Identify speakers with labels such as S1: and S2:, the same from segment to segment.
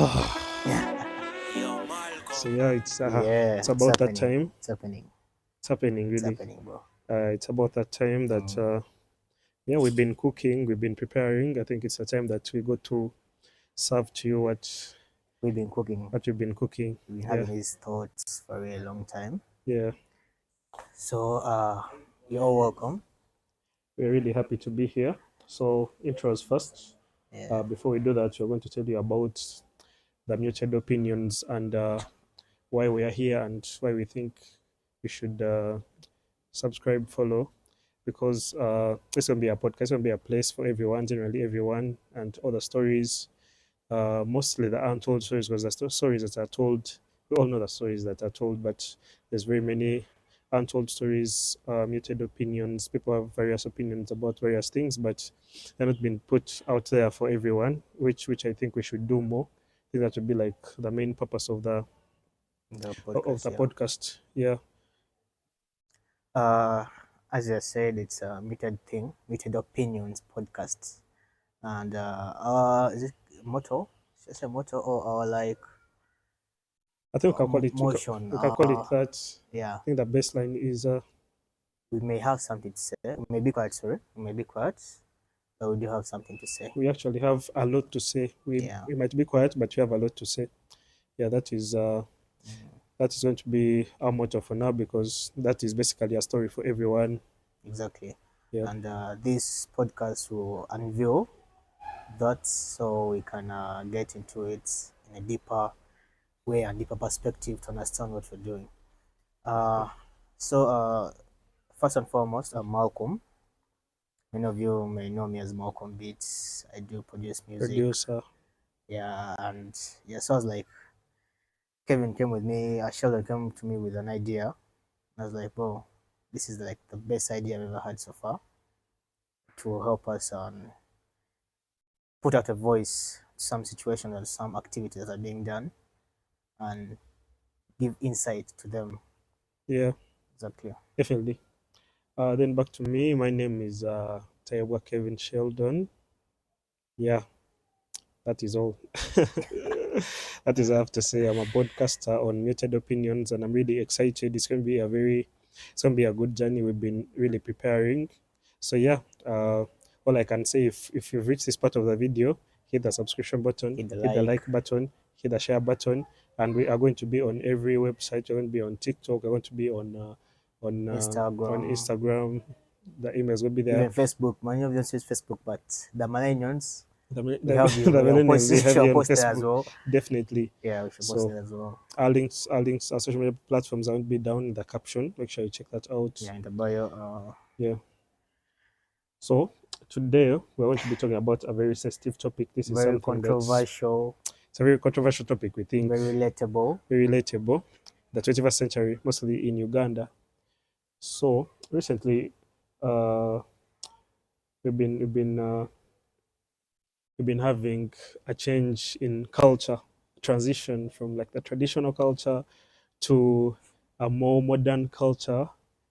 S1: So yeah,
S2: Yeah,
S1: it's
S2: it's
S1: about that
S2: happening.
S1: time.
S2: It's happening.
S1: It's happening
S2: It's
S1: really.
S2: happening, bro.
S1: It's about that time that
S2: Mm.
S1: yeah, we've been cooking, we've been preparing. I think it's a time that we go to serve to you
S2: We've been cooking.
S1: what you've been cooking.
S2: We've been
S1: Yeah,
S2: having these thoughts for a long time.
S1: yeah.
S2: So, you're all welcome.
S1: We're really happy to be here. So intros first.
S2: Yeah,
S1: Before we do that, we're going to tell you about the muted opinions and why we are here and why we think you should subscribe, follow, because this will be a podcast, will be a place for everyone, generally everyone, and all the stories, mostly the untold stories, because the stories that are told, we all know the stories that are told, but there's very many untold stories, muted opinions. People have various opinions about various things, but they're not being put out there for everyone, which I think we should do more. I think that would be like the main purpose of
S2: the
S1: the
S2: podcast. Yeah.
S1: podcast. Yeah.
S2: Uh, as I said, it's a metered thing, metered opinions podcast, and is it motto? Is it a motto or like
S1: I think we can call it
S2: motion?
S1: we can call it that.
S2: Yeah.
S1: I think the baseline is
S2: We may have something to say. We may be quiet, sorry. We may be quiet, but we do have something to say.
S1: we actually have a lot to say.
S2: Yeah.
S1: We might be quiet, but we have a lot to say. Yeah,
S2: Mm,
S1: that is going to be our motto for now, because that is basically a story for everyone.
S2: exactly.
S1: Yeah,
S2: And this podcast will unveil that so we can get into it in a deeper way and deeper perspective to understand what we're doing. Uh, so, first and foremost, I'm Malcolm. Many of you may know me as Malcolm Beats. I do produce music.
S1: producer.
S2: Yeah, and yeah, so I was like, Kevin came with me, Sheldon came to me with an idea. I was like, bro, this is like the best idea I've ever had so far to help us put out a voice to some situations and some activities that are being done and give insight to them.
S1: Yeah,
S2: Exactly.
S1: definitely. Then back to me. My name is Taiwa Kevin Sheldon. Yeah, that is all. That is all I have to say. I'm a podcaster on Muted Opinions, and I'm really excited. It's going to be a good journey. We've been really preparing. So yeah, all I can say, if you've reached this part of the video, hit the subscription button,
S2: Hit the
S1: hit the
S2: like.
S1: like button, hit the share button, and we are going to be on every website. We're going to be on TikTok. We're going to be on
S2: Instagram,
S1: Instagram. The emails will be there.
S2: even Facebook. Many of them use Facebook, but the millennials,
S1: The
S2: we have
S1: millennials,
S2: posted,
S1: they
S2: we
S1: have you
S2: should
S1: on
S2: post there as
S1: Facebook,
S2: well.
S1: definitely.
S2: Yeah, we should post
S1: So
S2: it as well.
S1: our social media platforms will be down in the caption. Make sure you check that out.
S2: Yeah, in the bio.
S1: Yeah. So today we're going to be talking about a very sensitive topic. This is
S2: Very
S1: something that's
S2: controversial,
S1: it's a very controversial topic. We think
S2: very relatable.
S1: very relatable. The 21st century, mostly in Uganda. So recently, uh, we've been having a change in culture, transition from like the traditional culture to a more modern culture.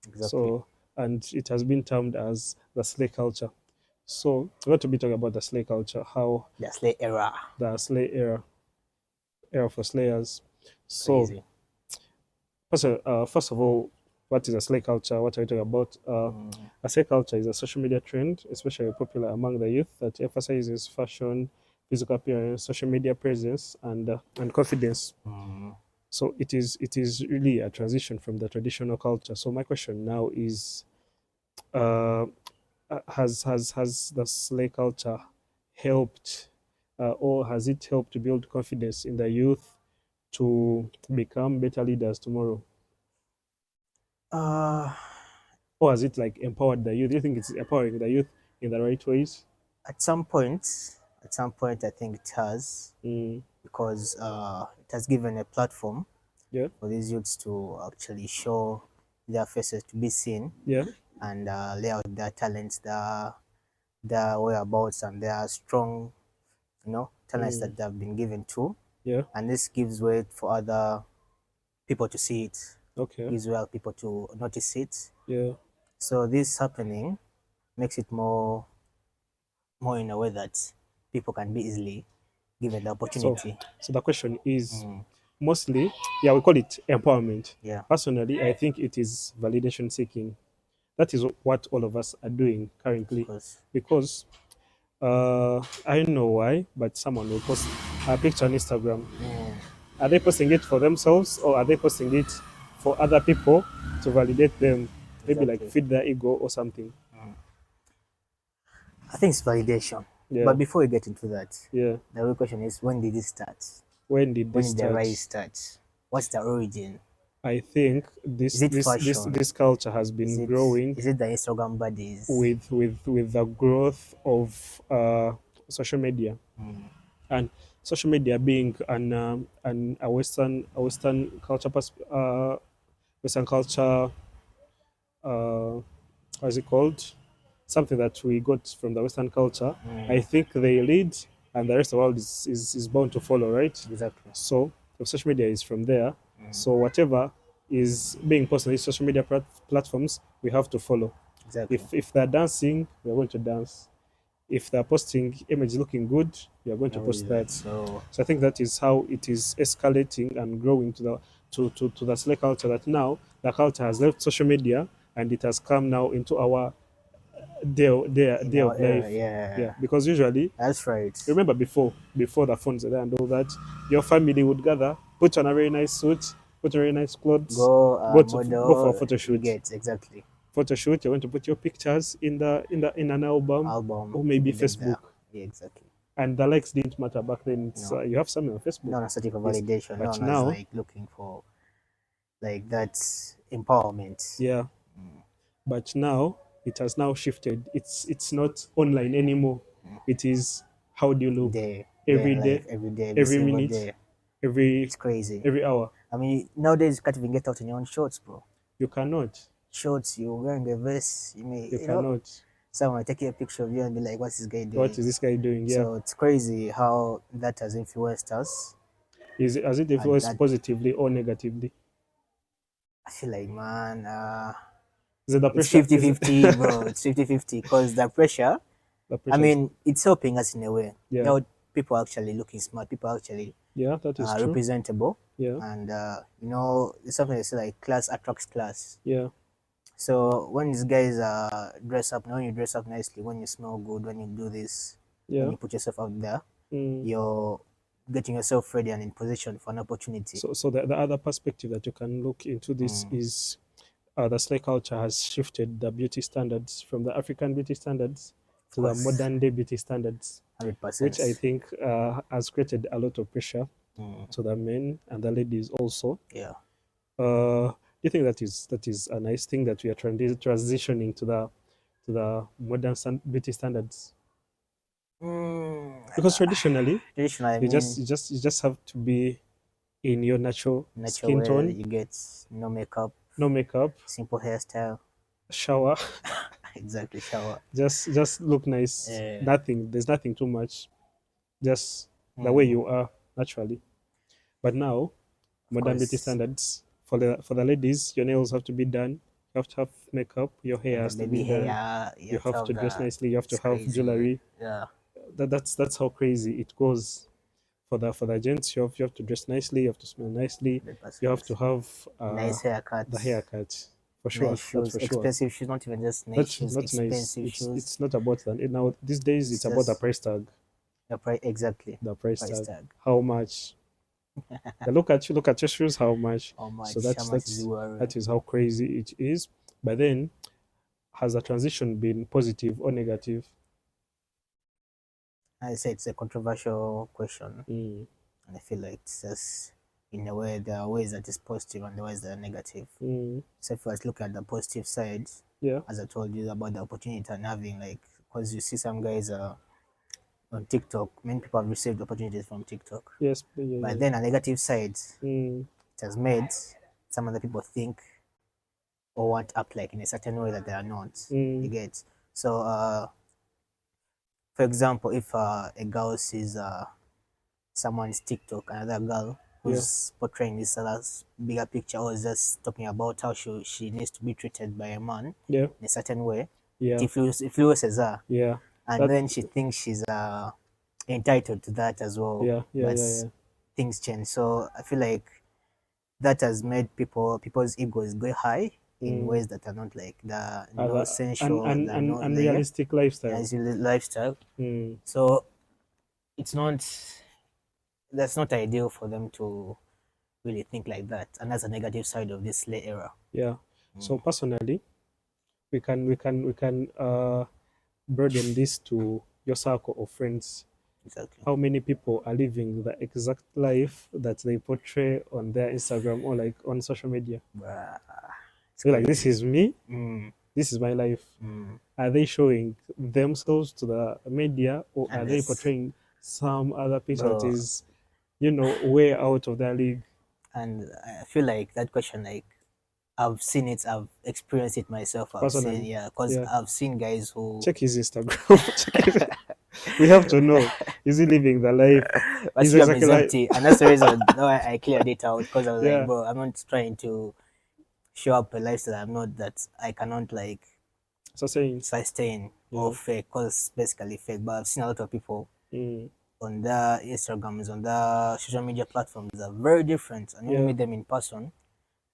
S2: Exactly.
S1: So, and it has been termed as the slay culture. So, we're going to be talking about the slay culture, how
S2: The slave era.
S1: the slay era for slayers. So,
S2: Crazy.
S1: first of all, what is a slay culture? What are we talking about?
S2: Mm,
S1: A slay culture is a social media trend, especially popular among the youth, that emphasizes fashion, physical appearance, social media presence, and confidence.
S2: mm.
S1: So it is really a transition from the traditional culture. So my question now is, uh, has the slay culture helped, or has it helped to build confidence in the youth to become better leaders tomorrow,
S2: Uh,
S1: or has it like empowered the youth? Do you think it's empowering the youth in the right ways?
S2: at some point, I think it has
S1: Mm,
S2: because it has given a platform
S1: yeah,
S2: for these youths to actually show their faces to be seen
S1: yeah,
S2: and lay out their talents, their whereabouts, and their strong, talents
S1: mm,
S2: that they've been given to.
S1: yeah,
S2: And this gives way for other people to see it,
S1: okay,
S2: gives way for people to notice it.
S1: yeah,
S2: So this happening makes it more in a way that people can be easily given the
S1: So,
S2: opportunity.
S1: so the question is
S2: Mm,
S1: mostly, yeah, we call it empowerment.
S2: yeah,
S1: Personally, I think it is validation seeking. That is what all of us are doing
S2: of
S1: currently,
S2: course.
S1: because I don't know why, but someone will post a picture on Instagram.
S2: Mm,
S1: Are they posting it for themselves, or are they posting it for other people to validate them? Maybe like
S2: exactly.
S1: feed their ego or something.
S2: Mm. I think it's validation.
S1: Yeah,
S2: But before we get into that,
S1: yeah.
S2: the real question is, when did it start?
S1: When did
S2: When
S1: this
S2: did the
S1: start?
S2: rise start? What's the origin?
S1: I think
S2: Is it fashion?
S1: this culture has
S2: Is
S1: been
S2: it
S1: growing
S2: is it the Instagram buddies?
S1: with the growth of social media,
S2: Mm,
S1: and social media being an a Western culture Western culture, how is it called? Something that we got from the Western culture. I
S2: mm,
S1: think they lead, and the rest of the world is bound to follow, right?
S2: exactly.
S1: So the social media is from there.
S2: Mm,
S1: So whatever is being posted on these social media platforms, we have to follow.
S2: exactly.
S1: If they're dancing, we're going to dance. If they're posting images looking good, we are going
S2: I
S1: to
S2: read
S1: post
S2: that.
S1: that.
S2: So
S1: So I think that is how it is escalating and growing to the to the slay culture, that now the culture has left social media and it has come now into our
S2: in
S1: day
S2: our
S1: of
S2: era,
S1: life.
S2: yeah,
S1: Yeah, because usually,
S2: that's right.
S1: remember before the phones are there and all that, your family would gather, put on a very nice suit, put on very nice clothes,
S2: Go
S1: go for a
S2: model,
S1: photo
S2: you
S1: shoot.
S2: get exactly.
S1: Photo shoot. You're going to put your pictures in an album,
S2: Album,
S1: or maybe
S2: put them there.
S1: Facebook.
S2: Yeah, exactly.
S1: And the likes didn't matter back then. It's
S2: No,
S1: you have something on Facebook,
S2: not as searching for
S1: yes.
S2: validation. No
S1: But
S2: one is
S1: now,
S2: like looking for like that empowerment.
S1: yeah,
S2: Mm,
S1: but now it has now shifted. It's not online anymore.
S2: mm.
S1: It is, how do you look
S2: Day
S1: every
S2: in life,
S1: day,
S2: every day, every
S1: every
S2: single
S1: minute,
S2: day.
S1: every
S2: It's crazy.
S1: every hour.
S2: I mean, nowadays you can't even get out in your own shorts, bro.
S1: You cannot.
S2: Shorts, you're wearing a vest.
S1: You cannot.
S2: Someone might take a picture of you and be like, "What's this guy
S1: What
S2: doing?"
S1: is this guy doing? Yeah.
S2: So it's crazy how that has influenced us.
S1: Has it
S2: That
S1: influenced positively or negatively?
S2: I feel like, man,
S1: Is it the
S2: it's
S1: pressure? Is it
S2: 50-50, bro. It's 50-50 because the pressure,
S1: the
S2: I
S1: pressure?
S2: mean, it's helping us in a way.
S1: Yeah.
S2: Now, people are actually looking smart, people are actually
S1: Yeah, that is true.
S2: representable.
S1: Yeah.
S2: And, it's something they say like class attracts class.
S1: Yeah.
S2: So when these guys dress up, when you dress up nicely, when you smell good, when you do this, when
S1: Yeah.
S2: you put yourself out there,
S1: Mm.
S2: you're getting yourself ready and in position for an opportunity.
S1: So the other perspective that you can look into this
S2: Mm,
S1: is the slay culture has shifted the beauty standards from the African beauty standards
S2: of
S1: to the
S2: course,
S1: modern day beauty standards, which I
S2: 100%.
S1: think has created a lot of pressure
S2: Mm,
S1: to the men and the ladies also.
S2: yeah.
S1: Do you think that is a nice thing that we are transitioning to the modern beauty standards?
S2: Mm,
S1: Because traditionally,
S2: traditional, I mean,
S1: you just have to be in your natural
S2: natural
S1: skin
S2: wear,
S1: tone,
S2: you get no makeup,
S1: no makeup,
S2: simple hairstyle,
S1: shower,
S2: exactly, shower.
S1: just look nice.
S2: Uh,
S1: Nothing. There's nothing too much. Just the way
S2: mm,
S1: you are naturally. But now,
S2: of
S1: modern beauty
S2: course,
S1: standards for the ladies, your nails have to be done. You have to have makeup. Your
S2: yeah,
S1: hair
S2: the
S1: has to be
S2: baby
S1: done.
S2: hair, you
S1: You
S2: have to
S1: have to
S2: have
S1: dress
S2: the,
S1: nicely. You have to
S2: it's
S1: have
S2: crazy.
S1: jewelry.
S2: Yeah,
S1: That's how crazy it goes. For the gents, you have to dress nicely. You have to smell nicely. You have
S2: 100%.
S1: to have
S2: Nice
S1: the
S2: haircuts,
S1: haircut, for
S2: nice
S1: sure. That's
S2: shoes,
S1: for sure.
S2: expensive shoes, not even just nice
S1: That's
S2: shoes,
S1: not nice.
S2: expensive shoes.
S1: It's not about that. Now these days,
S2: It's
S1: it's about the
S2: just
S1: price tag.
S2: the price, exactly,
S1: The price
S2: price
S1: tag.
S2: tag.
S1: How much? Look at your shoes. How much? So
S2: How much is it wearing?
S1: that is how crazy it is. But then, has the transition been positive or negative?
S2: I say it's a controversial question,
S1: Mm,
S2: and I feel like it's just in a way there are ways that is positive and the ways that are negative.
S1: mm,
S2: So if I was looking at the positive side,
S1: yeah.
S2: as I told you about the opportunity and having like, because you see some guys on TikTok, many people have received opportunities from TikTok.
S1: Yes. Yeah.
S2: But
S1: Yeah.
S2: then a negative side,
S1: Mm,
S2: it has made some other people think or want to act like in a certain way that they are not. You
S1: mm,
S2: get. So for example, if a girl sees someone's TikTok, another girl
S1: yeah.
S2: who's portraying this other bigger picture, or is just talking about how she needs to be treated by a man
S1: Yeah.
S2: in a certain way, it
S1: Yeah.
S2: influences her,
S1: Yeah.
S2: and
S1: That
S2: then she thinks she's entitled to that as well.
S1: Yeah, yeah,
S2: But
S1: yeah, yeah.
S2: things change. So I feel like that has made people's egos go high in
S1: Mm.
S2: ways that are not like the no
S1: Other
S2: sensual, the no the
S1: unrealistic lifestyle.
S2: as lifestyle.
S1: Mm.
S2: So it's not that's not ideal for them to really think like that, and that's a negative side of this late era.
S1: Yeah.
S2: Mm,
S1: So personally, we can burden this to your circle of friends.
S2: exactly.
S1: How many people are living the exact life that they portray on their Instagram or like on social media?
S2: Bruh, it's
S1: They're like, this
S2: crazy.
S1: is me,
S2: Mm,
S1: this is my life.
S2: mm.
S1: Are they showing themselves to the media, or are
S2: And
S1: they
S2: this,
S1: portraying some other picture that
S2: bro,
S1: is, way out of their league?
S2: and I feel like that question, like I've seen it, I've experienced it myself. I've seen,
S1: Personally,
S2: yeah, because
S1: yeah.
S2: I've seen guys who,
S1: Check his Instagram. Check his, we have to know, is he living the life? Is
S2: Instagram
S1: exactly
S2: is
S1: like,
S2: empty, and that's the reason why I cleared it out because I was like,
S1: yeah.
S2: bro, I'm not trying to show up a lifestyle I'm not that I cannot like
S1: So saying,
S2: sustain or
S1: yeah.
S2: fake, because basically fake. But I've seen a lot of people
S1: Mm,
S2: on the Instagrams, on the social media platforms that are very different, and when you
S1: yeah.
S2: meet them in person,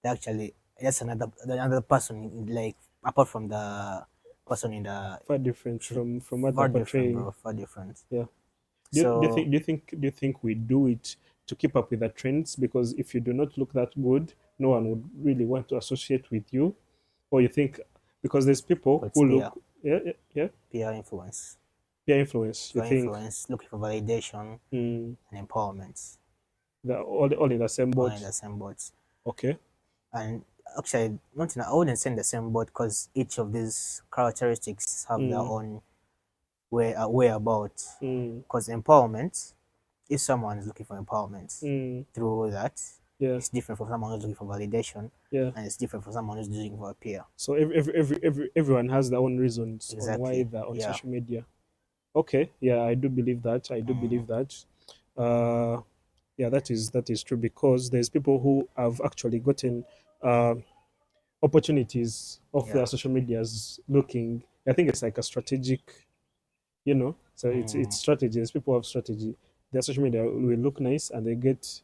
S2: they actually that's another person like apart from the person in the
S1: Far different from what they're
S2: far different,
S1: portraying.
S2: bro, far different.
S1: Yeah.
S2: So
S1: Do you think we do it to keep up with the trends? Because if you do not look that good, no one would really want to associate with you. Or you think because there's people
S2: it's
S1: who look, yeah, yeah, yeah,
S2: peer influence,
S1: peer influence. You think,
S2: looking for validation
S1: mm,
S2: and empowerment,
S1: they're all in the same
S2: all in
S1: boat?
S2: the same boat.
S1: Okay.
S2: And actually, not in, I wouldn't say in the same boat because each of these characteristics have their
S1: Mm,
S2: own way about.
S1: mm,
S2: Because empowerment, if someone is looking for empowerment
S1: mm,
S2: through that,
S1: yeah,
S2: it's different from someone who's looking for validation,
S1: yeah.
S2: and it's different from someone who's looking for a peer.
S1: So everyone has their own reasons on why
S2: Exactly.
S1: they're on
S2: Yeah.
S1: social media. Okay, yeah, I do believe that. I do
S2: Mm,
S1: believe that. Uh, yeah, that is true because there's people who have actually gotten uh, opportunities off
S2: yeah.
S1: their social medias looking. I think it's like a strategic, so it's
S2: Mm,
S1: strategies. People have strategy. Their social media will look nice and they get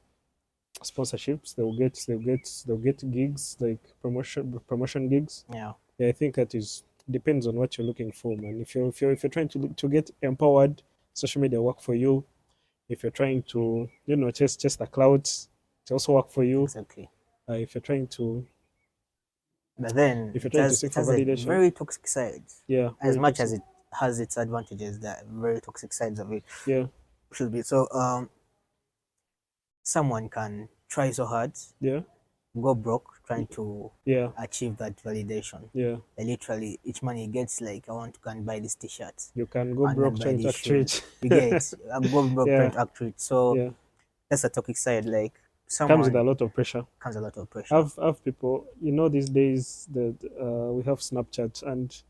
S1: sponsorships. They'll get gigs like promotion gigs.
S2: yeah.
S1: Yeah, I think that is depends on what you're looking for, man. If you're trying to get empowered, social media work for you. If you're trying to chase the clouds, it also work for you.
S2: Exactly.
S1: If you're trying to
S2: But then
S1: if you're trying to seek
S2: it
S1: for
S2: has a
S1: validation,
S2: very toxic side.
S1: yeah,
S2: As
S1: very
S2: much as
S1: toxic.
S2: it has its advantages, the very toxic sides of it
S1: Yeah,
S2: should be. So someone can try so hard,
S1: yeah,
S2: go broke trying to
S1: yeah,
S2: achieve that validation.
S1: yeah.
S2: Like literally, each money he gets, like, I want to go and buy this T-shirt,
S1: You can
S2: I
S1: go
S2: want to go
S1: broke
S2: and buy
S1: trying to
S2: these
S1: act
S2: shoes.
S1: rich.
S2: You get, I'm going broke trying
S1: Yeah,
S2: to act rich. So
S1: yeah.
S2: that's a toxic side. Like
S1: Comes with a
S2: someone
S1: lot of pressure.
S2: comes a lot of pressure.
S1: Have people, these days that we have Snapchat, and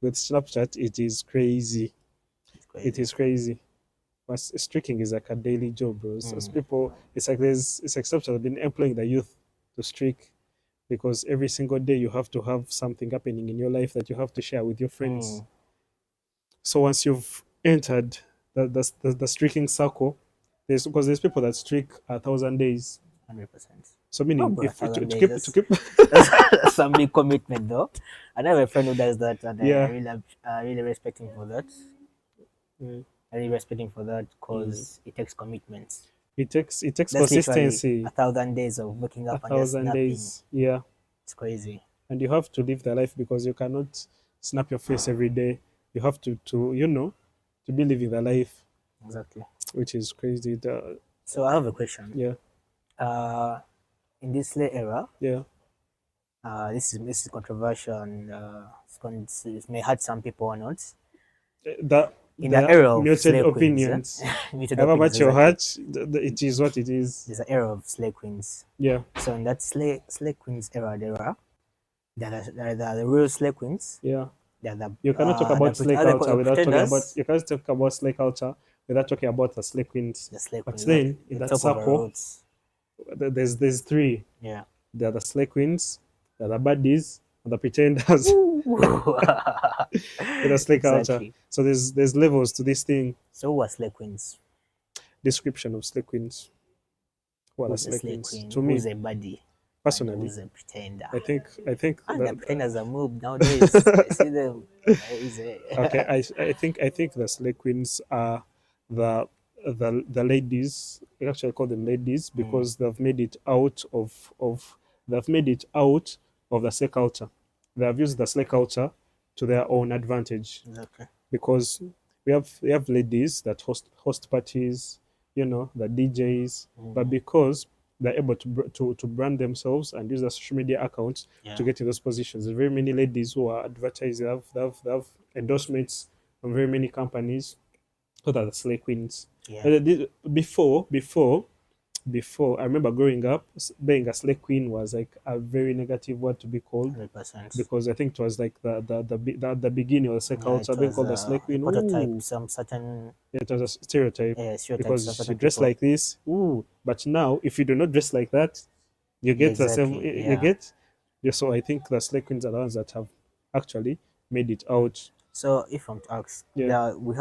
S1: with Snapchat it is crazy.
S2: It's
S1: It
S2: crazy.
S1: is crazy. But streaking is like a daily job, bro. So as
S2: Mm,
S1: people, it's like Snapchat have been employing the youth to streak because every single day you have to have something happening in your life that you have to share with your friends.
S2: mm,
S1: So once you've entered the streaking circle, there's people that streak 1,000 days.
S2: 100%.
S1: So
S2: Oh,
S1: meaning
S2: bro, a
S1: if to,
S2: thousand
S1: to
S2: days.
S1: keep to
S2: That's
S1: keep
S2: that's some big commitment, though. I have a friend who does that, and I
S1: yeah.
S2: really respect him for that.
S1: Mm.
S2: I really respect him for that
S1: Mm.
S2: because it takes commitment.
S1: It takes
S2: That's literally
S1: consistency.
S2: a thousand days of waking
S1: a
S2: up and just
S1: thousand
S2: napping.
S1: days yeah,
S2: It's crazy.
S1: and you have to live the life because you cannot snap your face every day. You have to be living the life,
S2: Exactly.
S1: which is crazy.
S2: So I have a question.
S1: Yeah,
S2: Uh, in this late era,
S1: yeah.
S2: this is controversial and it may hurt some people or not.
S1: The
S2: In the
S1: the
S2: era of
S1: muted
S2: slave queens, yeah,
S1: opinions.
S2: muted
S1: However
S2: opinions,
S1: much your
S2: exactly.
S1: heart, it is what it is.
S2: There's an era of slave queens.
S1: Yeah,
S2: So in that slave queens era, there are the real slave queens.
S1: yeah.
S2: There are the
S1: You cannot talk about slay
S2: how they call
S1: culture
S2: it,
S1: without talking about.
S2: pretenders.
S1: You cannot talk about slay culture without talking about the slay queens.
S2: The slave
S1: But
S2: queens,
S1: then in
S2: the
S1: that
S2: top of our
S1: circle,
S2: roots.
S1: there's three.
S2: Yeah.
S1: There are the slay queens, there are the baddies, and the pretenders in the slay culture.
S2: Exactly.
S1: So there's levels to this thing.
S2: So who are slave queens?
S1: description of slay queens. What are
S2: Who's a
S1: slay
S2: slay
S1: queens?
S2: queen?
S1: To me,
S2: Who's a baddie? And
S1: personally,
S2: who's a pretender?
S1: I think
S2: And the
S1: that
S2: pretenders are moved nowadays. I see them. Is
S1: okay,
S2: a
S1: I think the slay queens are the the ladies. We actually call them ladies
S2: mm,
S1: because they've made it out of they've made it out of the slay culture. They have used the slay culture to their own advantage
S2: exactly.
S1: because we have ladies that host parties, the DJs, but
S2: Mm,
S1: because they're able to brand themselves and use their social media accounts to
S2: yeah.
S1: get in those positions. There are very many ladies who are advertising, they have endorsements from very many companies. What are the slay queens?
S2: Yeah.
S1: Before I remember growing up, being a slay queen was like a very negative word to be called
S2: 100%.
S1: because I think it was like the beginning of the slay
S2: Yeah,
S1: culture,
S2: it
S1: being
S2: was
S1: called a slay
S2: a
S1: queen.
S2: prototype,
S1: Ooh,
S2: some certain
S1: it was a stereotype
S2: stereotypes of
S1: because you
S2: certain
S1: dress
S2: people.
S1: like this. Ooh, but now if you do not dress like that, you
S2: Yeah,
S1: get the same.
S2: exactly.
S1: You
S2: Yeah.
S1: get. Yeah, so I think the slay queens are the ones that have actually made it out.
S2: So if I'm to ask,
S1: Yeah,
S2: there we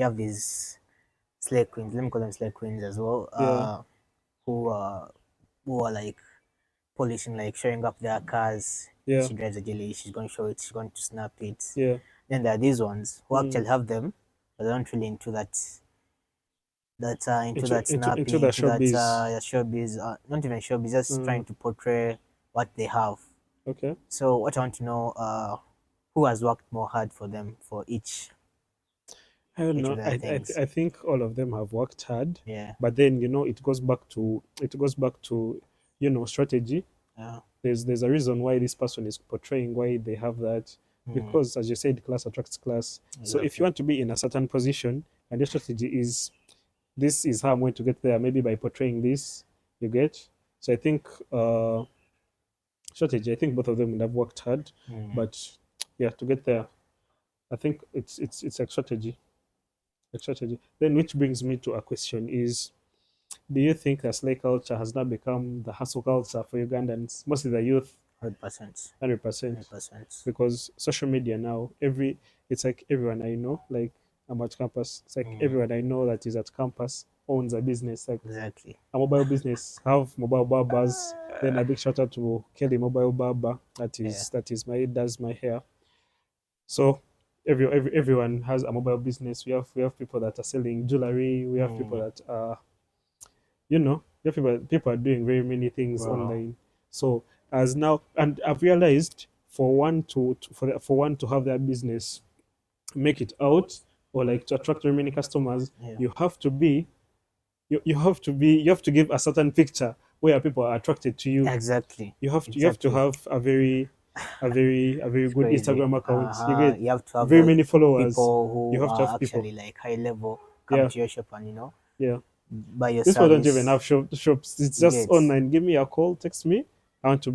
S2: have these slay queens. Let me call them slay queens as well.
S1: yeah,
S2: Who who are like polishing, like showing up their cars.
S1: yeah,
S2: She drives a daily. She's going to show it. She's going to snap it.
S1: yeah.
S2: Then there are these ones who
S1: Mm.
S2: actually have them, but they're not really into into
S1: Into
S2: that
S1: into into
S2: snapping,
S1: the
S2: into that
S1: showbiz.
S2: showbiz. Not even showbiz, just trying
S1: Mm,
S2: to portray what they have.
S1: okay.
S2: So what I want to know, who has worked more hard for them for
S1: I don't
S2: each of
S1: know.
S2: their
S1: I
S2: things?
S1: think all of them have worked hard,
S2: Yeah,
S1: but then it goes back to strategy.
S2: yeah,
S1: There's a reason why this person is portraying why they have that,
S2: mm,
S1: because as you said, class attracts class. So if you
S2: exactly.
S1: want to be in a certain position and your strategy is this is how I'm going to get there, maybe by portraying this, you get. So I think strategy. I think both of them would have worked hard,
S2: Mm.
S1: but yeah, to get there, I think it's like strategy. Like strategy. Then, which brings me to a question: Is do you think that slave culture has now become the hustle culture for Ugandans, mostly the youth,
S2: 100%,
S1: 100%?
S2: 100%.
S1: Because social media now, it's like everyone I know, like I'm at campus. It's like
S2: Mm.
S1: everyone I know that is at campus owns a business, like
S2: Exactly.
S1: a mobile business, have mobile barbers. Then a big shout out to Kelly Mobile Barber. That
S2: Yeah.
S1: is that is my does my hair. So everyone has a mobile business. We have people that are selling jewelry. We have people
S2: Mm.
S1: that are we have people are doing very many things
S2: Bro.
S1: online. So as now, and I've realized for one for one to have their business make it out, or like to attract very many customers,
S2: Yeah.
S1: you have to be you have to give a certain picture where people are attracted to you.
S2: Exactly.
S1: You have to
S2: Exactly.
S1: have a very
S2: It's
S1: good
S2: crazy.
S1: Instagram account. You get
S2: You have to have
S1: very
S2: like
S1: many followers.
S2: people
S1: You
S2: who
S1: have to
S2: are
S1: have people.
S2: actually like high level come
S1: Yeah,
S2: to your shop and
S1: yeah.
S2: buy your
S1: These people don't even
S2: service.
S1: have shops. It's
S2: You
S1: just
S2: get
S1: online. Give me a call, text me. I want to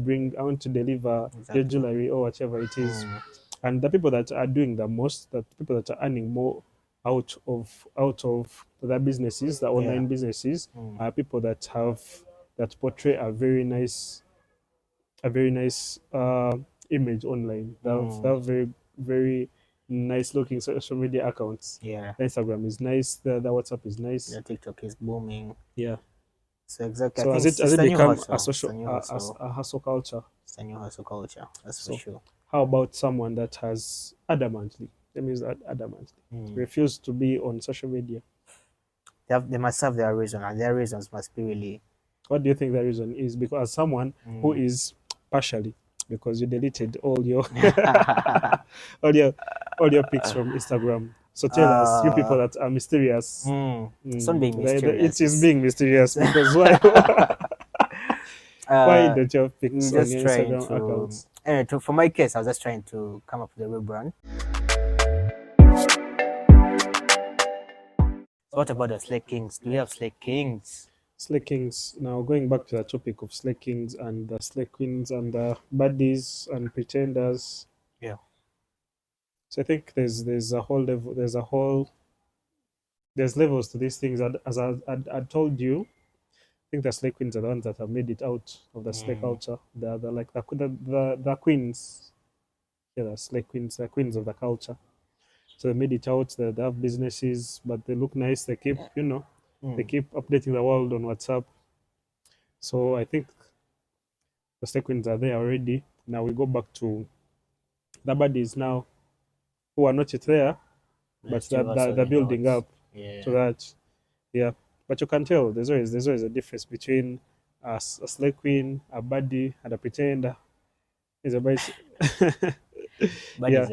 S1: deliver your
S2: exactly.
S1: jewelry or whatever it is.
S2: Mm.
S1: And the people that are doing the most, the people that are earning more out of their businesses, the
S2: Yeah.
S1: online businesses,
S2: Mm.
S1: are people that portray a very nice image online. They have
S2: Mm.
S1: very very nice looking social media accounts.
S2: Yeah.
S1: The Instagram is nice. The WhatsApp is nice.
S2: The TikTok is booming.
S1: Yeah.
S2: So exactly. I
S1: So
S2: think
S1: has it has
S2: it's
S1: it
S2: the new
S1: become a
S2: hustle. It's
S1: social
S2: the new
S1: as
S2: hustle.
S1: a hustle culture?
S2: It's the new hustle culture. That's for
S1: So
S2: sure.
S1: how about someone that has adamantly, that means that adamantly
S2: Mm.
S1: refused to be on social media?
S2: They must have their reason, and their reasons must be really.
S1: What do you think the reason is? Because as someone who
S2: Mm.
S1: is partially, because you deleted all your all your all your pics from Instagram. So tell us, you people
S2: uh,
S1: that are mysterious.
S2: it's not being
S1: It
S2: mysterious.
S1: is
S2: It's
S1: being mysterious because why why
S2: uh,
S1: don't you have
S2: you're
S1: pics on
S2: just
S1: your
S2: trying
S1: Instagram
S2: to.
S1: accounts?
S2: Anyway, for my case, I was just trying to come up with a rebrand. So what about the Slay Kings? Do we have Slay Kings?
S1: Slay Kings. Now going back to the topic of Slay Kings and the Slay Queens and the baddies and pretenders.
S2: Yeah.
S1: So I think there's levels to these things. As I told you, I think the Slay Queens are the ones that have made it out of the Slay
S2: Mm.
S1: culture. They're like the queens. Yeah, the Slay Queens, the queens of the culture. So they made it out. They have businesses, but they look nice. They keep, they
S2: Mm.
S1: keep updating the world on WhatsApp. So I think the slay queens are there already. Now we go back to the buddies now who are not yet there,
S2: They're
S1: but
S2: still
S1: they're
S2: hustling
S1: building
S2: out.
S1: up to
S2: Yeah.
S1: that. Yeah, but you can tell there's always a difference between a slay queen, a buddy, and a pretender. Is a base. Yeah,
S2: Buddies,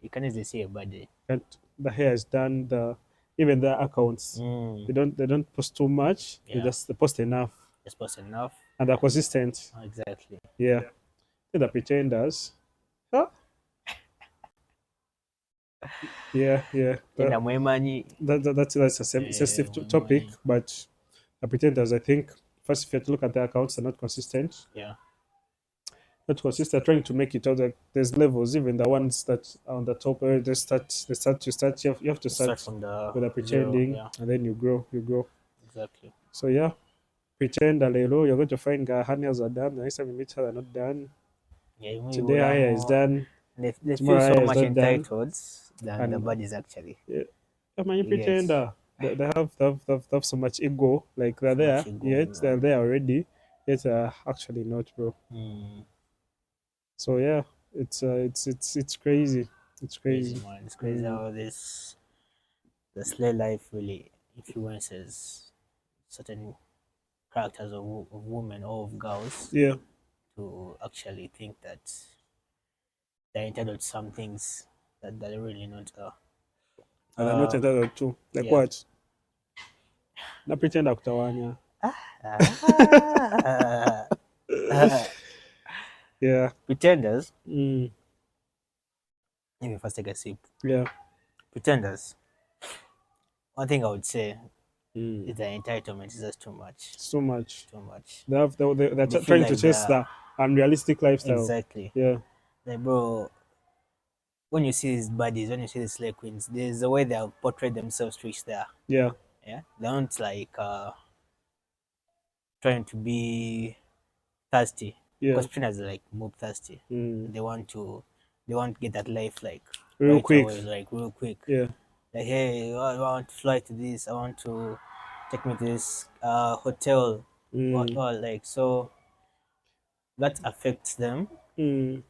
S2: you can easily see a buddy.
S1: and the hair is done. The even their accounts,
S2: Mm.
S1: they don't post too much.
S2: Yeah.
S1: They post enough,
S2: Just post enough.
S1: and they're consistent.
S2: Exactly.
S1: Yeah, the pretenders. Huh? Yeah, yeah.
S2: Tena Mwemani.
S1: That's a sensitive topic,
S2: Mwemani.
S1: but the pretenders, I think, first if you have to look at their accounts, they're not consistent.
S2: Yeah.
S1: Not consistent. Trying to make it out. Like there's levels. Even the ones that are on the top, where you start. You have to
S2: Start
S1: start
S2: from the
S1: with the
S2: zero.
S1: pretending,
S2: Yeah.
S1: and then you grow. You grow.
S2: Exactly.
S1: So yeah, pretend a little. You're going to find her nails are done. The next time you meet her, they're not done.
S2: Yeah, you
S1: Today
S2: will
S1: her
S2: have
S1: hair is
S2: more.
S1: done.
S2: They feel
S1: Tomorrow her
S2: so
S1: hair is
S2: much
S1: not done.
S2: entitled than the
S1: And
S2: buddies actually.
S1: yeah, I mean,
S2: You get so
S1: pretender. They have so much ego. Like they're
S2: much
S1: there,
S2: ego.
S1: yet they're there already. Yet actually not, bro.
S2: Mm.
S1: So yeah, it's crazy. It's
S2: Crazy,
S1: crazy.
S2: man. It's crazy
S1: Mm.
S2: how the slay life really influences certain characters of women or of girls
S1: Yeah,
S2: to actually think that they're entitled to some things that they're really not.
S1: and they're not entitled to. Like
S2: Yeah.
S1: what? Na pretender kutawanya.
S2: Ah.
S1: Yeah.
S2: Pretenders.
S1: Mm.
S2: Let me first take a sip.
S1: Yeah.
S2: Pretenders. One thing I would say
S1: Mm.
S2: is the entitlement is just too much.
S1: So much.
S2: Too much.
S1: They're
S2: They feel
S1: trying to
S2: like
S1: chase
S2: they're
S1: the unrealistic lifestyle.
S2: exactly.
S1: Yeah.
S2: Like, bro, when you see these buddies, when you see the slay queens, there's a way they have portrayed themselves to reach there.
S1: Yeah.
S2: Yeah, they aren't like trying to be thirsty
S1: Yeah.
S2: because pretenders are like mob thirsty.
S1: Mm.
S2: They want to get that life like
S1: Real
S2: right
S1: quick.
S2: away, like real quick.
S1: Yeah.
S2: Like, hey, I want to fly to this. I want to take me to this hotel.
S1: Mm.
S2: What, like, so that affects them.
S1: Mm.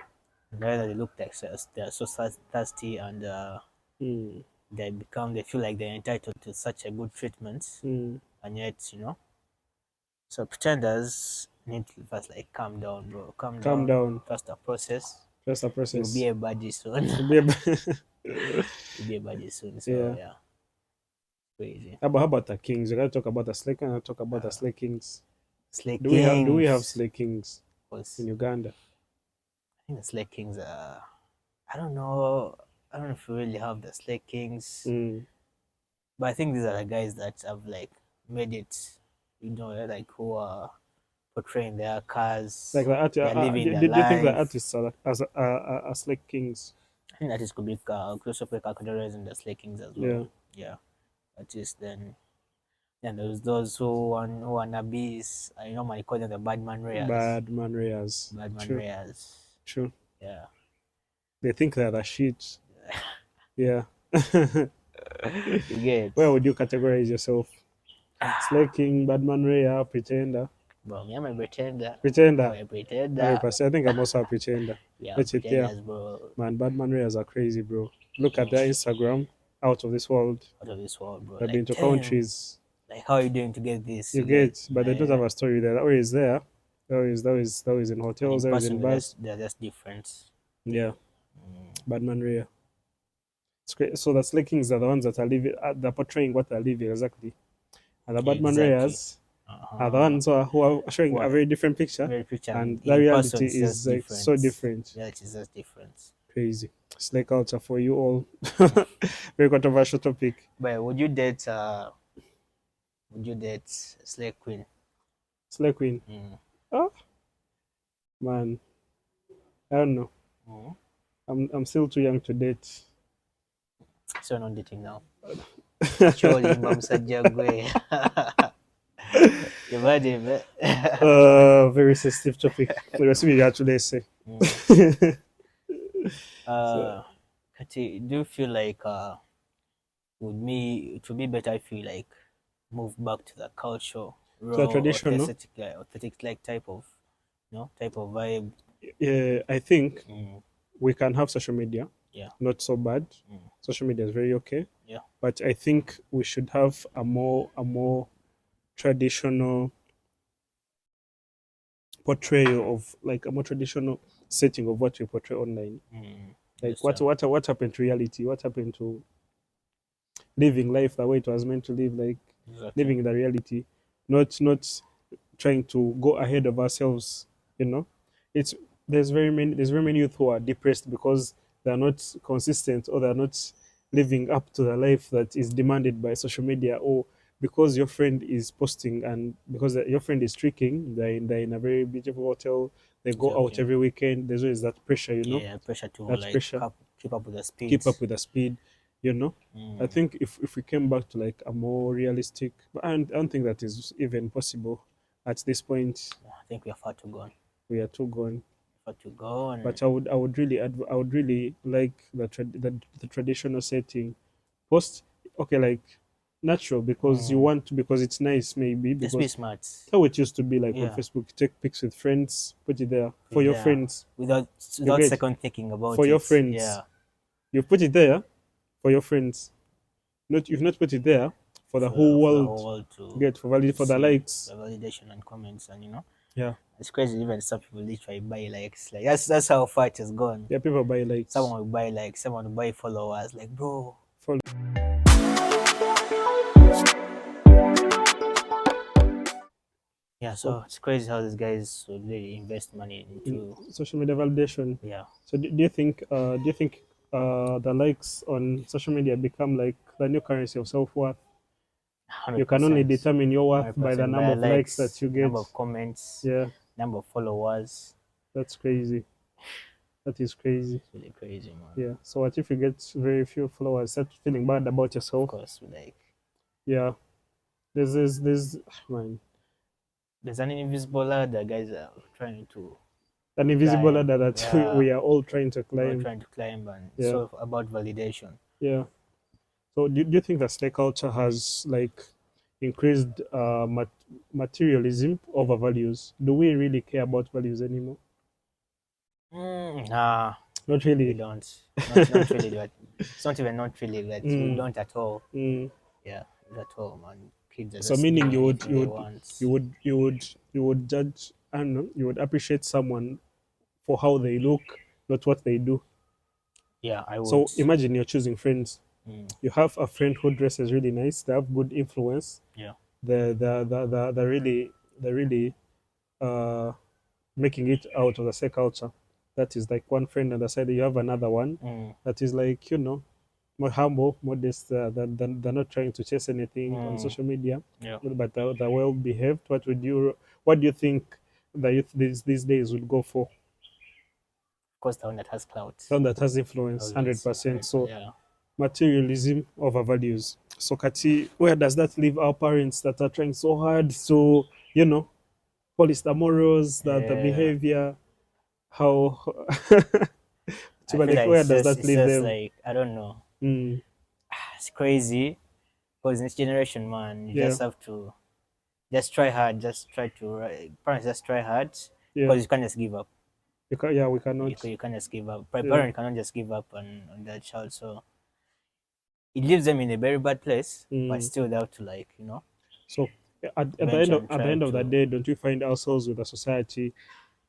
S2: Rather, they look like they're so thirsty and
S1: Mm.
S2: they feel like they're entitled to such a good treatment,
S1: Mm.
S2: and yet, so pretenders need to first like calm down, bro. Calm
S1: Calm down.
S2: Trust the process.
S1: Just a
S2: You'll
S1: process.
S2: be a buddy soon.
S1: It'll be
S2: You'll be a buddy soon. So
S1: Yeah.
S2: yeah, crazy.
S1: How about the kings? We gotta talk about the slay. Can I talk about the slay kings?
S2: Slay
S1: Do we have
S2: Kings.
S1: slay kings
S2: Was
S1: in Uganda?
S2: I think the Slay Kings are. I don't know. I don't know if we really have the Slay Kings,
S1: Mm.
S2: but I think these are the guys that have like made it. Like who are portraying their cars.
S1: Like the
S2: They're living their
S1: do you think the
S2: life.
S1: artists are slay kings?
S2: I think that is could be Christopher categorized in the Slay Kings as well. Yeah. Artists then. Then there's those who are nabis. I normally call them the Badman Rares.
S1: Badman Reyes.
S2: Badman
S1: True.
S2: Rares.
S1: True.
S2: Yeah.
S1: They think they're the shit. Yeah.
S2: You get.
S1: Where would you categorize yourself? Slay king, Badman Raya, pretender.
S2: Bro, me, I'm a pretender.
S1: Pretender.
S2: I'm a pretender.
S1: 100%. I think I'm also a pretender.
S2: Yeah,
S1: That's it, yeah.
S2: pretenders, bro.
S1: Man, Badman Rayas are crazy, bro. Look at their Instagram. Out of this world.
S2: Out of this world, bro.
S1: They've
S2: Like,
S1: been to
S2: damn,
S1: countries.
S2: like, how are you doing to get this?
S1: You get, but they don't have a story there. That way is there. That is in hotels, that is in bars.
S2: They're just different.
S1: Yeah. Badman Raya. It's great. So the Slay Kings are the ones that are living, they're portraying what they're living exactly. And the Badman
S2: Exactly.
S1: Rayas are the ones who are showing a very different picture.
S2: Very picture,
S1: And
S2: in
S1: the reality
S2: person, it's
S1: is
S2: just
S1: like so different.
S2: Reality is just different.
S1: Crazy. Slay culture for you all. Very controversial topic.
S2: But would you date Slay Queen?
S1: Slay Queen. Oh man. I don't know. I'm still too young to date.
S2: So not dating now. Surely Mamsajja gwe. Imagine, man.
S1: Very sensitive topic. Let's see what you actually say.
S2: Can Do you feel like would me it would be better if we like move back to the culture,
S1: So the
S2: raw,
S1: traditional,
S2: authentic like type of type of vibe?
S1: I think
S2: Mm,
S1: we can have social media,
S2: yeah,
S1: not so bad.
S2: mm,
S1: Social media is very okay,
S2: yeah,
S1: but I think we should have a more traditional portrayal of, like, a more traditional setting of what we portray online.
S2: mm,
S1: Like
S2: understand.
S1: what happened to reality? What happened to living life the way it was meant to live? Like
S2: Exactly.
S1: living in the reality, not trying to go ahead of ourselves. You know, it's there's very many youth who are depressed because they're not consistent, or they're not living up to the life that is demanded by social media, or because your friend is posting, and because your friend is tricking, they're in a very beautiful hotel, they go out
S2: Exactly.
S1: every weekend. There's always that pressure,
S2: Yeah, pressure to
S1: that
S2: like
S1: pressure,
S2: keep up with the
S1: keep up
S2: speeds.
S1: with the speed, you know. I
S2: Mm,
S1: think if we came back to like a more realistic, but I don't think that is even possible at this point.
S2: I think we are far too gone.
S1: We are too gone.
S2: Far too gone.
S1: But I would really like the traditional setting. Post, okay, like natural, because you
S2: Mm,
S1: want to, because it's nice, maybe
S2: just be
S1: because
S2: smart.
S1: how it used to be, like on
S2: Yeah,
S1: Facebook, you take pics with friends, put it there for your
S2: yeah.
S1: friends.
S2: Without
S1: You
S2: without
S1: get,
S2: second thinking
S1: for
S2: about
S1: your
S2: it.
S1: friends.
S2: Yeah,
S1: You put it there for your friends. Not, you've not put it there for the whole
S2: for the
S1: world
S2: whole world
S1: to get, for valid,
S2: to
S1: for the
S2: see
S1: likes.
S2: the validation and comments, and
S1: Yeah,
S2: it's crazy. Even some people literally buy likes. Like that's how far it has gone.
S1: yeah. People buy likes.
S2: Someone will buy likes. Someone will buy followers. Like bro.
S1: For
S2: Yeah,
S1: so
S2: so it's crazy how these guys would really invest money
S1: in
S2: into.
S1: social media validation.
S2: Yeah,
S1: So do you think the likes on social media become like the new currency of self worth? You
S2: hundred
S1: can only
S2: percent,
S1: determine your worth
S2: hundred
S1: by the
S2: percent
S1: number
S2: by
S1: of likes that
S2: likes,
S1: you get.
S2: number of comments,
S1: Yeah,
S2: number of followers.
S1: that's crazy. That is crazy.
S2: It's really crazy, man.
S1: Yeah. So what if you get very few followers? Start feeling bad about
S2: Of
S1: yourself.
S2: course, like
S1: Yeah. There's man,
S2: there's an invisible ladder guys are trying to
S1: an invisible
S2: climb.
S1: ladder that
S2: Yeah,
S1: we are all trying to
S2: we're
S1: climb.
S2: trying to climb, and it's
S1: Yeah.
S2: all about validation.
S1: Yeah. So do you think that slave culture has like increased materialism over values? Do we really care about values anymore?
S2: Nah,
S1: Not
S2: we
S1: really.
S2: don't. Not really. That it's not even not really that we
S1: Mm,
S2: don't at all.
S1: mm.
S2: Yeah, not at all, man. Kids are
S1: So
S2: just
S1: meaning
S2: doing
S1: you would
S2: anything
S1: you
S2: they
S1: would
S2: want.
S1: you would you would you would judge, I don't know, you would appreciate someone for how they look, not what they do.
S2: Yeah, I would.
S1: So imagine you're choosing friends.
S2: Mm,
S1: You have a friend who dresses really nice. They have good influence.
S2: yeah.
S1: They're really uh, making it out of the same culture. That is like one friend, and the side you have another one
S2: Mm,
S1: that is like, more humble, modest. They're not trying to chase anything on
S2: mm,
S1: social media,
S2: yeah. Of
S1: but they're well behaved. What do you think the youth these days would go for?
S2: course, the one that has clout.
S1: Someone that has influence, hundred
S2: Always.
S1: percent.
S2: 100,
S1: So
S2: yeah.
S1: materialism over values. So Kati, where does that leave our parents that are trying so hard to, polish the morals, the
S2: Yeah.
S1: behavior? How
S2: I feel
S1: like,
S2: like
S1: where does that
S2: it's
S1: leave
S2: just
S1: them?
S2: like I don't know.
S1: Mm,
S2: It's crazy because in this generation, man, you
S1: yeah,
S2: just have to just try hard. Just try to parents just try hard
S1: yeah.
S2: because you can't just give up.
S1: Yeah, we cannot.
S2: You can't just give up.
S1: Yeah.
S2: Parent cannot just give up on that child. So it leaves them in a very bad place, but
S1: Mm.
S2: still they have to
S1: So at the end of
S2: intervention
S1: at the
S2: try
S1: end of the
S2: to.
S1: day, don't we find ourselves with a society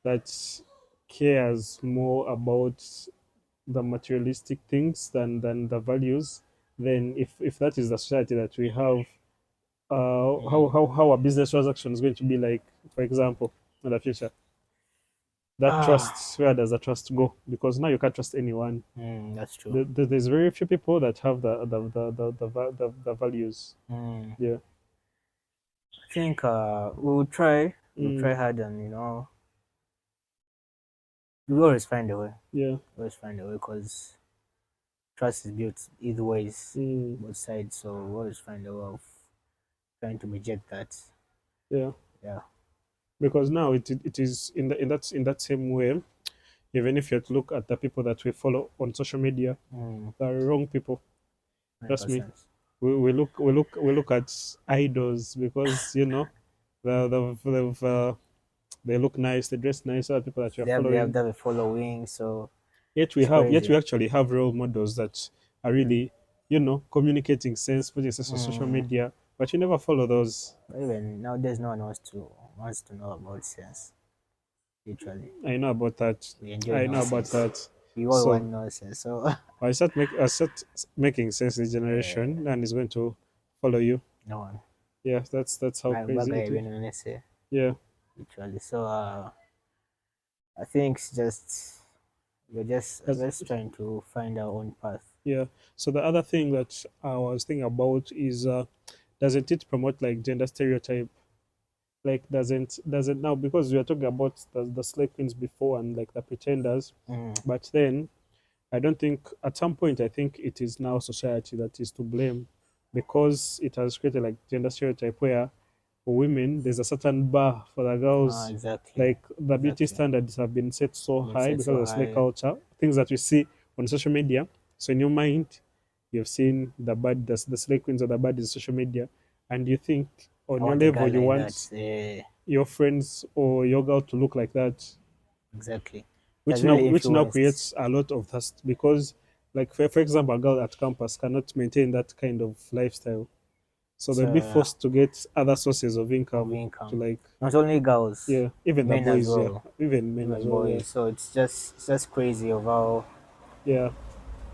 S1: that cares more about the materialistic things than the values? Then if that is the society that we have, how a business transaction is going to be like, for example, in the future? That
S2: Ah,
S1: trust, where does the trust go? Because now you can't trust anyone.
S2: that's true.
S1: There's very few people that have the values.
S2: Mm.
S1: Yeah.
S2: I think we'll
S1: Mm,
S2: try hard, and we always find a way.
S1: yeah.
S2: Always find a way because trust is built either ways,
S1: Mm,
S2: both sides. So we always find a way of trying to reject that.
S1: yeah.
S2: Yeah.
S1: Because now it is in that same way. Even if you look at the people that we follow on social media,
S2: Mm,
S1: they're wrong people. Trust me.
S2: 100%.
S1: We look at idols because they look nice, they dress nice. Other people that you're
S2: They
S1: following.
S2: have a following, so
S1: Yet
S2: it's
S1: we
S2: crazy.
S1: actually have role models that are really, communicating sense, putting sense on social
S2: Mm,
S1: media, but you never follow those.
S2: even nowadays, no one wants to know about sense. Literally,
S1: I know about that.
S2: we enjoy
S1: I know about
S2: nonsense.
S1: that.
S2: We all want
S1: So
S2: nonsense. So
S1: I start making sense this
S2: uh,
S1: generation, and it's going to follow you.
S2: no one.
S1: Yeah, that's how crazy
S2: Bagay
S1: it is.
S2: even when I say
S1: Yeah.
S2: literally. So I think it's just
S1: That's,
S2: we're just trying to find our own path.
S1: yeah. So the other thing that I was thinking about is, doesn't it promote like gender stereotype? Like doesn't now, because we are talking about the slave queens before and like the pretenders,
S2: Mm.
S1: but then I don't think at some point I think it is now society that is to blame, because it has created like gender stereotype where for women there's a certain bar for the girls.
S2: Exactly,
S1: Like the beauty
S2: exactly.
S1: standards have been set so
S2: Been
S1: high
S2: said
S1: because
S2: so
S1: of slave
S2: high.
S1: culture, things that we see on social media. So in your mind, you've seen the slave queens or the bad in social media, and you think
S2: I
S1: on your
S2: want a guy
S1: level you
S2: like that.
S1: want your friends or your girl to look like that,
S2: Exactly. It
S1: which
S2: has
S1: now
S2: really
S1: which now
S2: influenced.
S1: creates a lot of thirst, because like for example, a girl at campus cannot maintain that kind of lifestyle, so they'll be
S2: So
S1: forced to get other sources of
S2: of
S1: income to
S2: income.
S1: like,
S2: Not only girls,
S1: yeah, even the
S2: men as
S1: boys, yeah,
S2: well,
S1: even men as
S2: even
S1: well, yeah,
S2: boys. So it's just crazy of how
S1: yeah,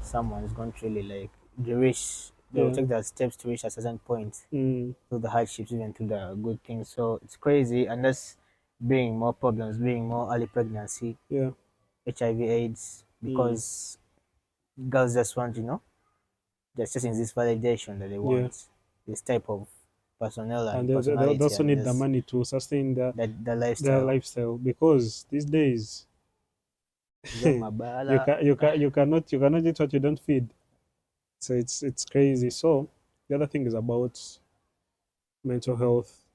S2: someone's going to really like the reach. They'll
S1: yeah,
S2: take their steps to reach a certain point
S1: mm,
S2: through the hardships, even to the good things. So it's crazy, and that's bringing more problems, bringing more early pregnancy,
S1: yeah,
S2: HIV/AIDS,
S1: mm,
S2: because girls just want, they're chasing this validation that they
S1: yeah,
S2: want, this type of personnel
S1: and
S2: and
S1: they
S2: personality,
S1: also
S2: and
S1: need the
S2: this
S1: money to sustain
S2: that the
S1: their
S2: lifestyle.
S1: lifestyle, because these days
S2: Zo
S1: you
S2: mabala.
S1: can you cannot eat what you don't feed. So it's crazy. So the other thing is about mental health.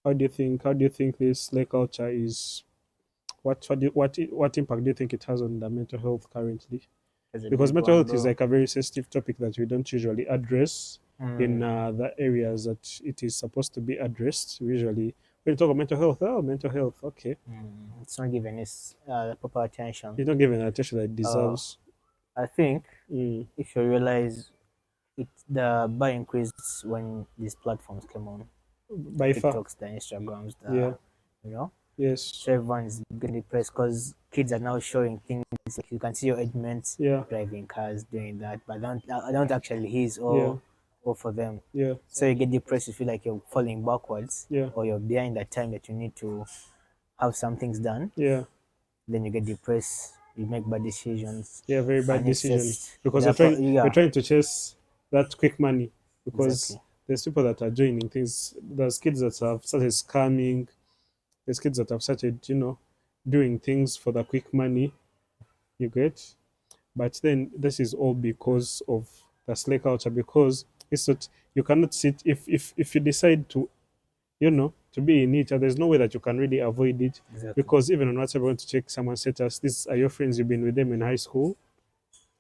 S1: How do you think this slay culture is, what impact do you think it has on the mental health currently?
S2: It's a
S1: Because
S2: big
S1: mental
S2: one,
S1: health is
S2: bro.
S1: like a very sensitive topic that we don't usually address in
S2: Mm,
S1: the areas that it is supposed to be addressed. Usually when you talk about mental health, oh, mental health, okay,
S2: it's not given its proper attention.
S1: you're not giving the attention that it
S2: Uh,
S1: deserves.
S2: I think
S1: Mm,
S2: if you realize the bar increased when these platforms came on, the
S1: by far.
S2: TikToks, the Instagrams,
S1: Yeah.
S2: you know,
S1: Yes.
S2: so everyone's getting depressed because kids are now showing things like you can see your age mates
S1: Yeah.
S2: driving cars, doing that, but I don't actually his
S1: Yeah.
S2: or for them.
S1: Yeah.
S2: So you get depressed, you feel like you're falling backwards
S1: Yeah.
S2: or you're behind the time that you need to have some things done.
S1: Yeah.
S2: Then you get depressed, you make bad decisions,
S1: Yeah. Very bad
S2: and it's
S1: decisions,
S2: just
S1: because you're
S2: yeah,
S1: trying to chase that quick money, because
S2: exactly.
S1: there's people that are joining things. There's kids that have started scamming. There's kids that have started, doing things for the quick money. You get, but then this is all because of the slay culture. Because it's not, you cannot sit, if you decide to be in it, there's no way that you can really avoid it.
S2: Exactly.
S1: Because even on WhatsApp, you want to check someone's status. These are your friends. You've been with them in high school.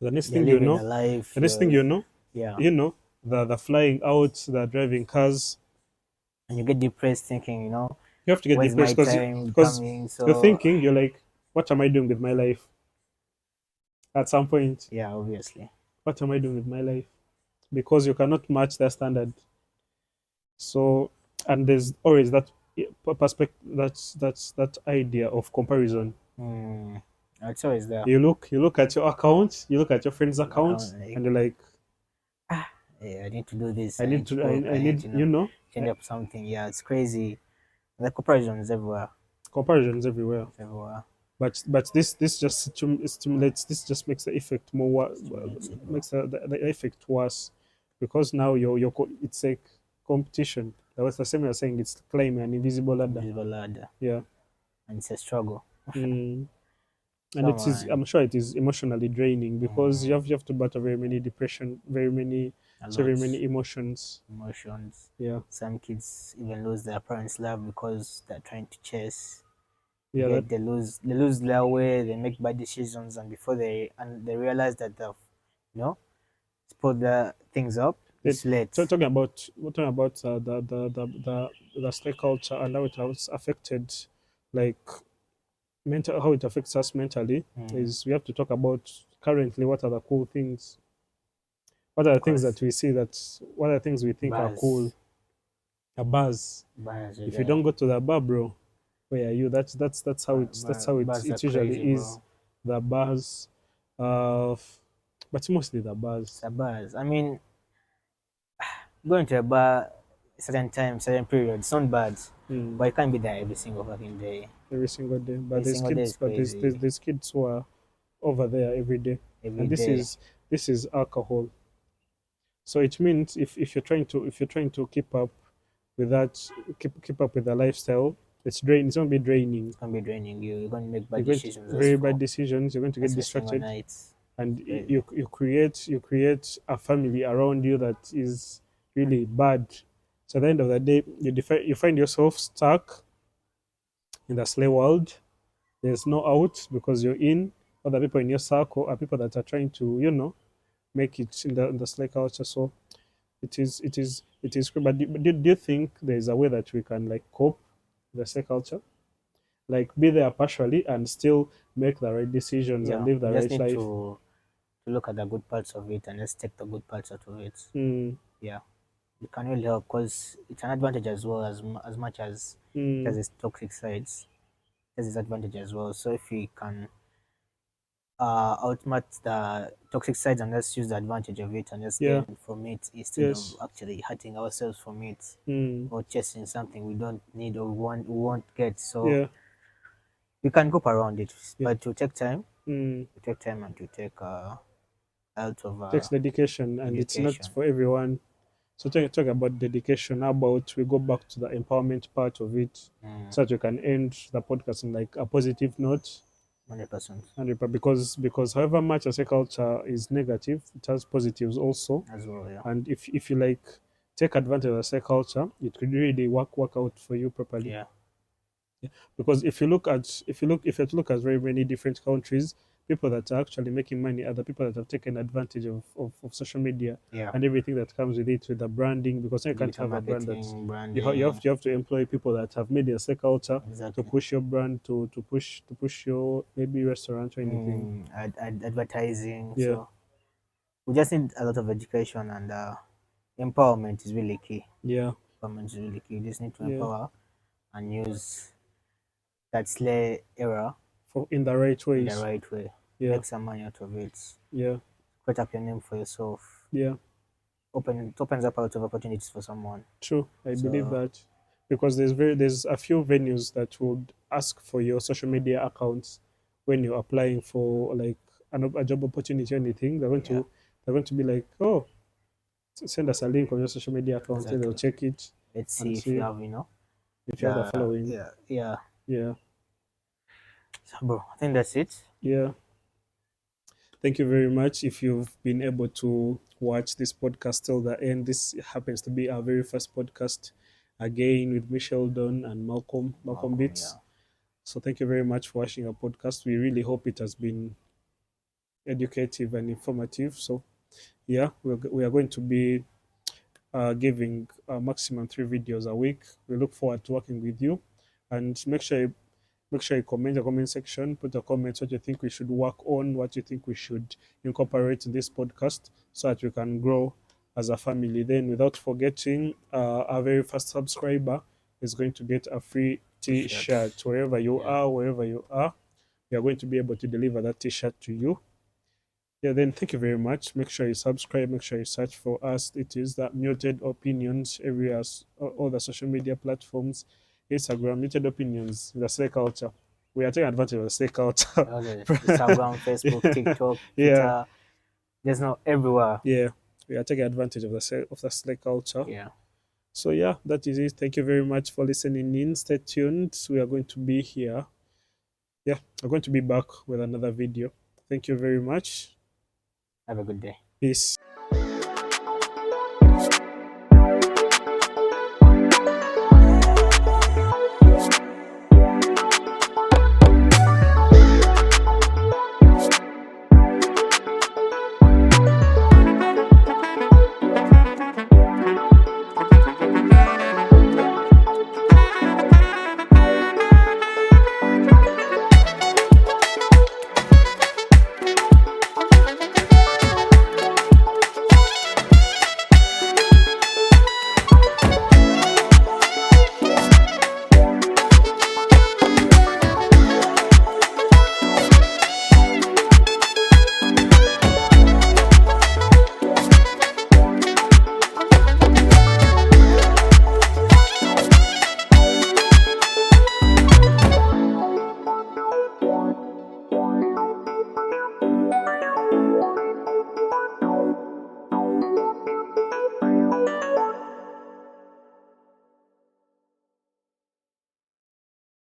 S1: The next
S2: You're
S1: thing you
S2: living
S1: know,
S2: a life.
S1: the next thing you know,
S2: Yeah,
S1: you know, the flying out, the driving cars.
S2: and you get depressed thinking,
S1: You have to get
S2: when's my
S1: depressed because
S2: time
S1: because
S2: coming?
S1: you're
S2: So
S1: thinking, you're like, what am I doing with my life? At some point,
S2: yeah, obviously.
S1: what am I doing with my life? Because you cannot match their standard. So, and there's always that perspective, that idea of comparison.
S2: Hmm. It's always there.
S1: You look at your account, you look at your friend's account,
S2: Account like,
S1: and you're like,
S2: hey, I need to do this.
S1: I
S2: I
S1: need
S2: need to
S1: to,
S2: cook.
S1: I
S2: I need
S1: need,
S2: to
S1: I,
S2: change up something. Yeah, it's crazy. The comparison is everywhere.
S1: comparisons everywhere.
S2: It's everywhere.
S1: But this just stimulates. This just makes the effect more
S2: Stimulates it, bro.
S1: makes the effect worse, because now it's like competition. That was the same as saying, it's climbing an invisible ladder.
S2: Invisible ladder,
S1: Yeah.
S2: and it's a struggle.
S1: Mm. And
S2: Come
S1: it is,
S2: on,
S1: I'm sure it is emotionally draining, because you have to battle very many depression,
S2: a
S1: very
S2: lot
S1: many emotions.
S2: emotions.
S1: Yeah.
S2: Some kids even lose their parents' love because they're trying to chase. They
S1: Yeah, that
S2: get they lose their way, they make bad decisions, and before they realize that they've, you know, put the things up,
S1: it,
S2: it's late.
S1: talking about the slave culture and how it has affected, like, mental, how it affects us mentally,
S2: Mm,
S1: is we have to talk about currently what are the cool things, what are
S2: of
S1: the things that
S2: course.
S1: we see, that what are the things we think are cool.
S2: Bars.
S1: A buzz.
S2: Bars are
S1: If you
S2: there.
S1: don't go to the bar, bro, where are you? That's how
S2: Bars are
S1: it usually
S2: crazy,
S1: is.
S2: bro.
S1: The bars, uh, but mostly the bars.
S2: It's a bars. I mean, going to a bar certain time, certain period, it's not bad.
S1: Mm,
S2: But you can't be there every single fucking day.
S1: every single day. But
S2: Every
S1: there's
S2: single day
S1: kids,
S2: is crazy.
S1: there's kids who are over there every day,
S2: Every
S1: and
S2: day.
S1: this is alcohol. So it means if you're trying to keep up with that, keep up with the lifestyle, it's drain. It's gonna be draining.
S2: It's gonna be draining you. You're gonna make
S1: You're
S2: bad
S1: going to
S2: decisions
S1: very bad decisions. You're going to get
S2: just for a single
S1: distracted,
S2: night.
S1: and
S2: It's crazy.
S1: you create a family around you that is really bad. So at the end of the day, you find yourself stuck in the slave world. There's no out because you're in. Other people in your circle are people that are trying to, make it in the slave culture. So it is good. But do you think there's a way that we can, like, cope with the slave culture, like be there partially and still make the right decisions and
S2: Yeah,
S1: live
S2: we
S1: the
S2: just
S1: right
S2: need
S1: life?
S2: to look at the good parts of it and just take the good parts out of it.
S1: Mm,
S2: Yeah, it can really help because it's an advantage as well as much as it has
S1: mm,
S2: its toxic sides. It has its advantage as well. So if we can outsmart the toxic sides and let's use the advantage of it and just
S1: yeah.
S2: gain from it instead of
S1: Yes.
S2: actually hurting ourselves from it
S1: Mm,
S2: or chasing something we don't need or we won't get. So
S1: yeah.
S2: we can go around it,
S1: Yeah.
S2: but to take time,
S1: Mm.
S2: to take time and to take out of
S1: Takes dedication, and it's not
S2: education.
S1: for everyone. So talk about dedication. How about we go back to the empowerment part of it,
S2: Mm,
S1: so that we can end the podcast on, like, a positive note.
S2: 100%
S1: And because however much as a culture is negative, it has positives also.
S2: as well. Yeah,
S1: And if you, like, take advantage of the culture, it could really work out for you properly.
S2: yeah,
S1: Because if you look at very many different countries, people that are actually making money are the people that have taken advantage of social media
S2: yeah.
S1: and everything that comes with it, with the branding, because you can't
S2: Digital
S1: have a brand that
S2: marketing, branding,
S1: you have to employ people that have made a culture to
S2: exactly.
S1: push your brand, to push your maybe restaurant or anything.
S2: Advertising.
S1: Yeah,
S2: So we just need a lot of education and empowerment is really key.
S1: yeah,
S2: Empowerment is really key. You just need to
S1: yeah.
S2: empower and use that slay era
S1: For in the right
S2: in the
S1: ways.
S2: right way.
S1: Yeah,
S2: Make some money out of it.
S1: yeah,
S2: Create up your name for yourself.
S1: yeah.
S2: It opens up a lot of opportunities for someone.
S1: True, I believe
S2: So
S1: that, because there's a few venues that would ask for your social media accounts when you're applying for, like, a job opportunity or anything.
S2: yeah,
S1: They're going to be like, oh, send us a link on your social media account, and they'll
S2: exactly.
S1: check it
S2: Let's
S1: and
S2: see if you
S1: see
S2: have,
S1: if you have the
S2: the
S1: following.
S2: yeah.
S1: Yeah,
S2: So, bro, I think that's it.
S1: yeah. Thank you very much. If you've been able to watch this podcast till the end, this happens to be our very first podcast, again, with Sheldon and Malcolm
S2: Welcome. Yeah.
S1: Beats. So thank you very much for watching our podcast. We really hope it has been educative and informative. So yeah, we are going to be giving maximum 3 videos a week. We look forward to working with you, and make sure you comment in the comment section. Put a comment what you think we should work on, what you think we should incorporate in this podcast, so that we can grow as a family. Then, without forgetting, our very first subscriber is going to get a free
S2: T-shirt.
S1: T-shirt
S2: Yeah.
S1: wherever you are. We are going to be able to deliver that T-shirt to you. Yeah, then thank you very much. Make sure you subscribe. Make sure you search for us. It is that Muted Opinions everywhere, all the social media platforms, Instagram, Muted Opinions, the slay culture. We are taking advantage of the slay culture.
S2: Okay. Instagram, Facebook,
S1: yeah,
S2: TikTok,
S1: yeah,
S2: Twitter. There's no everywhere.
S1: yeah. We are taking advantage of the slay culture.
S2: Yeah.
S1: So yeah, that is it. Thank you very much for listening in. Stay tuned. We are going to be here. Yeah, we're going to be back with another video. Thank you very much.
S2: Have a good day.
S1: Peace.